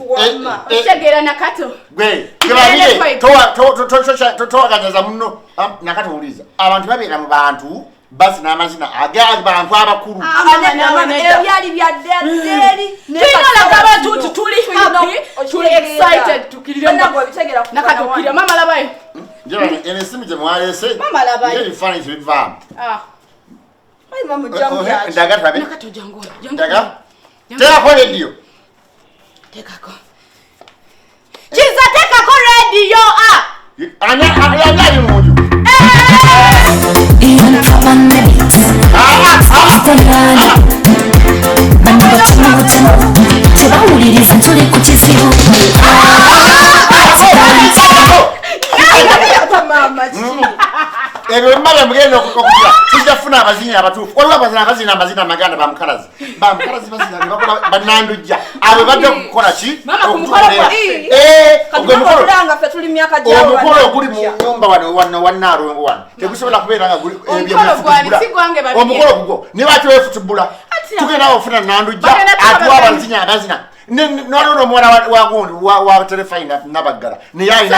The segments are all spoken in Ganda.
wamma otegera nakato gwe towaganyaza muno nakato uliza abantu babeera mu bantu basi n'amazina agali bantu abakulu byali byadderi tuli happy tuli excited tukirira nakato mama labayo ene simu gye mwalese mama labayo ye fine tubivaamu ai mama jamu ya ndaga tabe nakato jangu ndaga tera ko radio tekako chiza tekako radio anya yumunju Ebe mala mugenda okukira tujafuna abazinyi abatuufu waliwo abazina amazina amaganda bamukalazi bazina bakola banandujja abo badde okukola ki okumukoloanga ffe tuli myaka gyawo omukolo oguli mu nyumba wano wannaalongo wano tegusobola kubeera nga omukolo gugwo ne lwaki weefutubula tugenda ofuna nandujja atuwa abazina nololo omwana wagundi wa terefayina nabaggala naye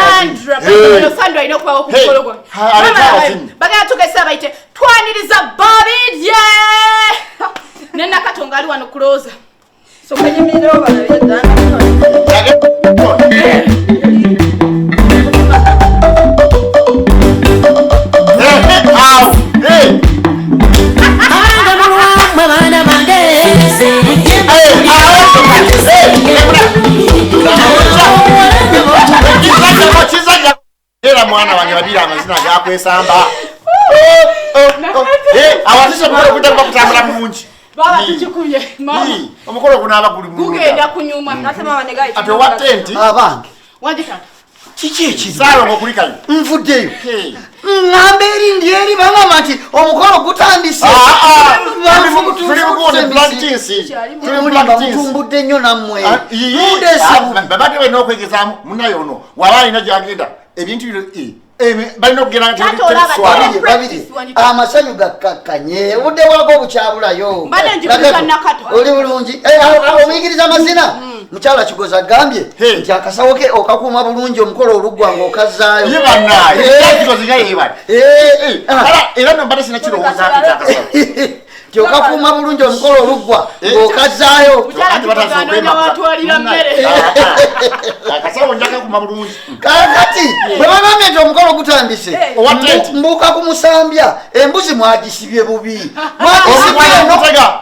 Sandra ino kwa okukolo gwo bagala tugesa bayite twaniriza babidye nena katonga ali wano kuloza so kwenyemirira obalabye dana era mwana wange babira amazina gakwesamba awazisha mukolo kutamba kutambula bulungi baba tuchikuye mama omukolo gunaaba guli bulungi gugenda kunyuma nasema wanegai ate watenti abange wandika kiki ekizalo ngokulikayo nvuddeyo ngamba erindi eri bamama nti omukolo gutandise mutumbudde nnyo nammwe babadde balina okwegezaamu munayono waba alina gyagenda ebintu bino balina okugenda babiri amasanyu gakkakkanye obudde bwako obukyabulayo oli bulungi omuyigiriza amazina mukyala kigoza agambye nti akasawo ke okakuuma bulungi omukolo oluggwa ng'okazaayo era nombadde sina kirowooza okakuuma bulungi omukolo oluggwa ng'okazaayo akasawo njakakuuma bulungi kakati bwe bagambye nti omukolo gutandise mbuuka kumusambya embuzi mwagisibye bubi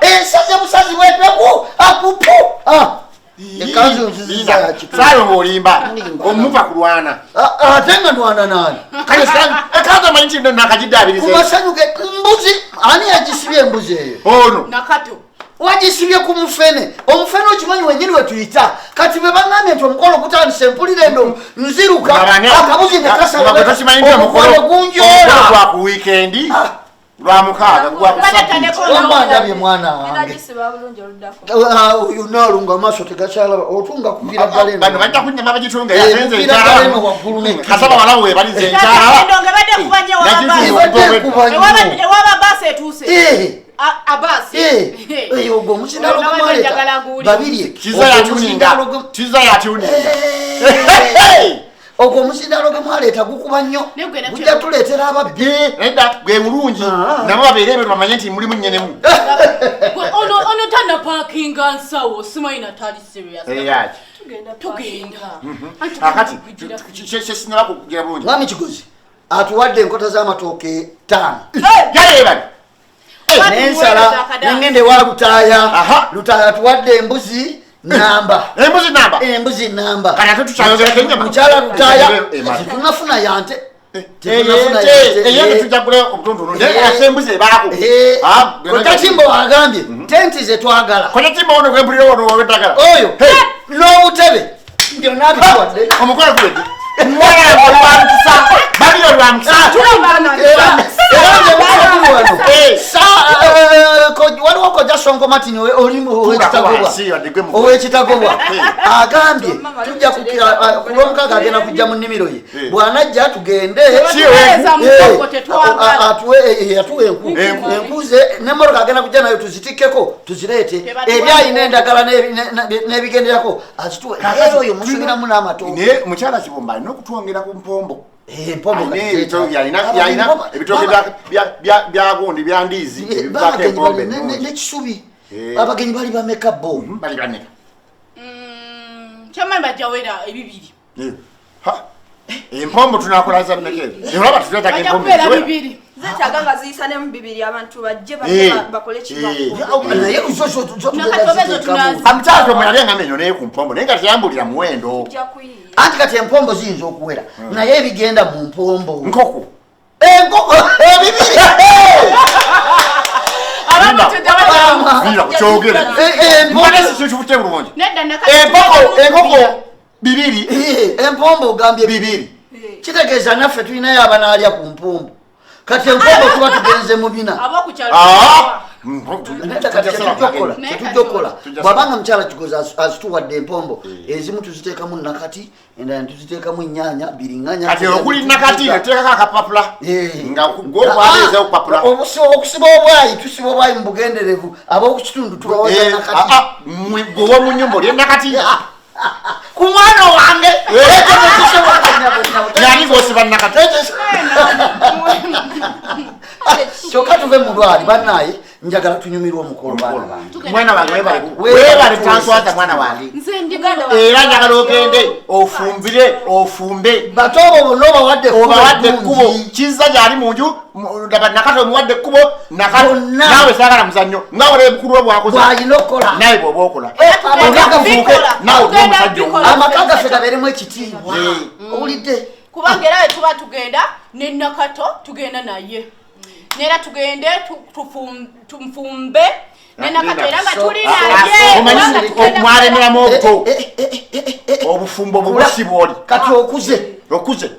ensaze busazi bwepeku akupu ekanzu nziza yakitsayo ng'olimba omuva kulwana ate nga ndwana nani ekanzu amanyi nti nakagiddaabiriza kumasanyuke mbuzi ani yagisibye embuzi eyo ono nakato wagisibye ku mufene omufene okimanyi wenyini wetuyita kati bwe baŋŋambye nti omukolo gutandise mpulira endo nziruka akabuzi nekasalaomukolo gunjoola gwa ku wiikendi lwa mukaaga gwakubandabye mwana wange oyo naalunga amaaso tegakyalaba otunga kuvira bano bajja kunyama bagitunga yazenze enkyala kasaba walawo webalize enkyala ewaba basi etuuse abasi ogwo omusindalo gumwaleta babiri kiza yatuninga ogwo omusindalo gwe mwaleeta gukuba nnyo gujja tuleetera ababbi edda gwe mulungi nabo babeere ebyo bamanye nti mulimu nnyenemu ono tana parkinga nsawo simayina tali serious tugenda akati kyesinaba kugira bulungi mwami kigozi atuwadde enkota z'amatooke 5 yaleebali nensala nengende wa lutaaya tuwadde embuzi namba embuzi namba kana tutukyayogera kenyama mukyala lutaaya tunafuna yante eyente tujagule obutontono ate embuzi ebaako kotatimbo wagambye tenti zetwagala kotatimbo ono gwempulira ono wawetagala oyo n'obutebe byonna bituwadde omukolo guledi mwana ngolwantisa Walio lwamsatu. Waliwo koja Sonko Martin owekitagobwa agambye tujja kulwomukaga agenda kujja mu nnimiro ye bw'anajja tugende atuwe enkuze n'emmotoka agenda kujja nayo tuzitikkeko tuzireete ebyayina endagala n'ebigenderako azituwe naye oyo musubiramu n'amatoke naye mukyala Kibumba alina okutwongera ku mpombo ebitooke byagundi byandiizi nekisubi abagenyi bali bameka bo bali baneka kyamaanyi bajjawera ebibiri empombo tunakolaza mmeke olaba tutetaga empombo bibiri zetaganga ziyisa ne mu bibiri abantu bajje bakole kibaako naye amutaato mwe ngamenyo naye ku mpombo naye nga teyambulira muwendo anti kati empombo ziyinza okuwera naye ebigenda mu mpombo nkoko ebibiri enkoko bibiri empombo ogambye bibiri kitegeeza naffe tulinayo abanaalya ku mpombo kati empombo tuba tugenze mu bina tetujja bwabanga mukyala Kigozi azituwadde empombo ezimu tuziteekamu nakati endala tuziteekamu ennyaanya biriŋŋanya kati okuli nakati oteekako akapapula nga gwokwaleeza okupapula okusiba obwayi tusiba obwayi mu bugenderevu ab'okukitundu tubawaza nakati gwowa mu nnyumba olye nakati ku mwana wange yani gosiba nakati kyokka tuve mu lwali bannaye njagala tunyumirwa omukolo baana bange mwana wange webale tanswaza mwana wange era njagala ogende ofumbe batobo bonna obawadde ekkubo kizza gyali mu nju nakati omuwadde ekkubo naawe saagala muzannyo ngawala ebukulu bwakoze bwalina okukola naye bwoba okola amaka gaffe gabeeremu ekitiibwa owulidde kubanga era wetuba tugenda ne Nakato tugenda naye nera tugende tumfumbe nenakato era nga tuli naye omwalemeramu obuto obufumbo bubusibwa oli kati okuze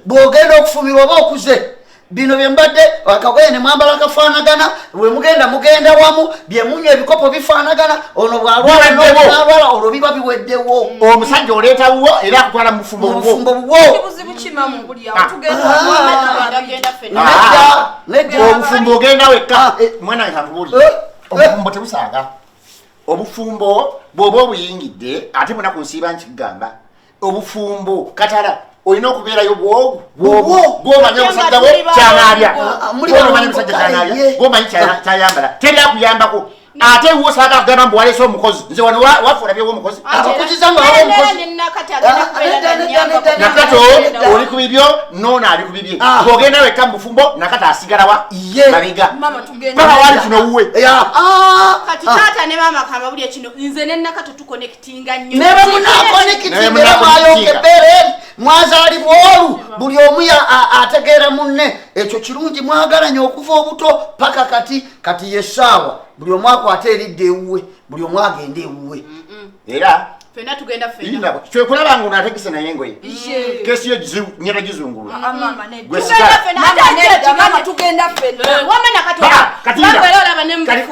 bw'ogenda okufumirwa oba okuze bino bye mbadde akagoye ne mwambala kafaanagana we mugenda wamu bye munywa ebikopo bifaanagana ono bwalwala olwo biba biweddewo omusajja oleetawo era akutwala mu bufumbo bubwo obufumbo ogenda wekka mwana we kakubulire obufumbo tebusaaga obufumbo bw'oba obuyingidde ate muna ku nsiiba nkigamba obufumbo katala olina okubeerayo gw'omanya omusajja we kyanaalya omanya omusajja kyanaalya gw'omanyi kyayambala teri akuyambako ate wo saagala kugamba mbu waleese omukozi nze wano wafuulabyewo omukozi akukuziza nga waba omukozi Nakato oli ku bibyo noono ali ku bibye bw'ogenda wekka mu bufumbo Nakato asigalawa mabega paka wali kino wuwe kati taata ne maama kamabulya kino nze ne Nakato tuconnectinga nnyo ne bamunakonekitingera mwayonka ebbeere mwazaalibwa olu buli omu ategeera munne ekyo kirungi mwagalanya okuva obuto paka kati yessaawa buli omu akwata eridde ewuwe buli omu agenda ewuwe era fena tugenda fena kwekulaba nga onaategese naye engoye kesi yo nyera gizungulwa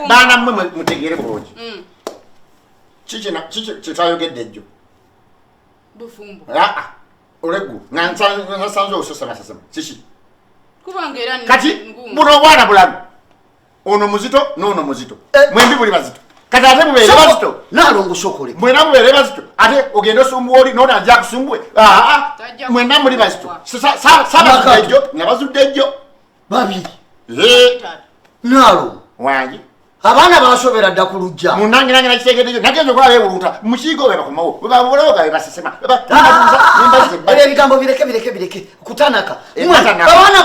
baana mmwe mutegeere bulungi kiki kyetwayogedde ejjo olweggu nga nsanze obusosomasasama kiki kati buno obwana bulamu ono muzito n'ono muzito mwembi buli bazito kati ate mubeere bazito naalongo sokole mwena mubeere bazito ate ogenda osumbuwa oli noona ajja kusumbue mwena muli bazito sabazudde ejjo nabazudde ejjo babiri naalongo wange abaana basobera dda ku lujja munange kitegeddeo nagenza okulaba beewulunta mukiigo be bakomawo bebabulawoga be basesema ebyo ebigambo bireke kutanaka abaana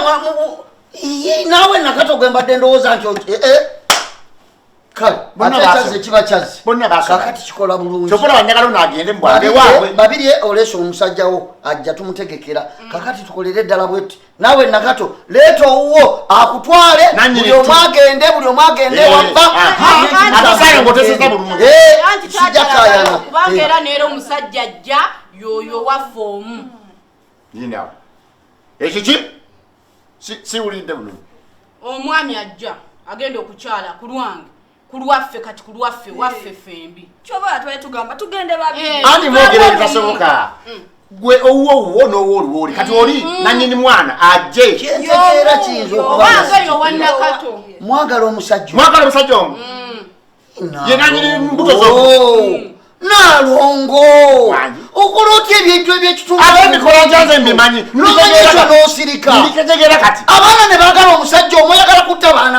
naawe Nakato gwe mbadde ndowooza nti kale ate kiba kyazi kakati kikola bulungi kyokola banyagala onaagende mubwange waabwe babiri oleesa omusajjawo ajja tumutegekera kakati tukolere eddala bwetti naawe Nakato leeta owuwo akutwale buli omu agende wabba ngoteseza bulungi sijja kayana kubanga era neera omusajja ajja yoyo waffe omu ekiki siwulidde bulungi omwami ajja agenda okukyala ku lwange ku lwaffe kati ku lwaffe waffe fembi kyobala twali tugamba tugende babiri andi mwogere ebitasoboka gwe owuwo n'owoliwoli kati oli nanyini mwana ajje kyentegeera kiyinza owangayo wannakato mwagala omusajja omu ye nanyini mbuto Naalongo okulotya ebintu ebyekitundu abebikola njaze mbimanyi n'omanyekyo n'osirika ndiketegera kati abaana ne baagala omusajja omweyagala kutta baana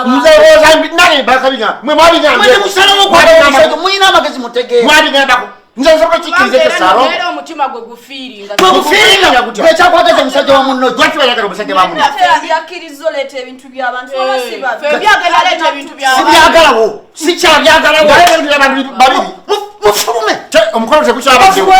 nani bakabiga mwe mwabigambe musalawo kwaomusajja muyina amagezi mutegeera mwabigambako nze nsobola kikkiriza ekyo era omutima gwe gufiiringa ekyakwagaza omusajja wa munno lwaki bayagala omusajja wa munno yakkiriza oleeta ebintu by'abantu byagenda leeta ebintu sibyagalawo sikyabyagalawo babiri mufulume omukolo tekukyabaddewo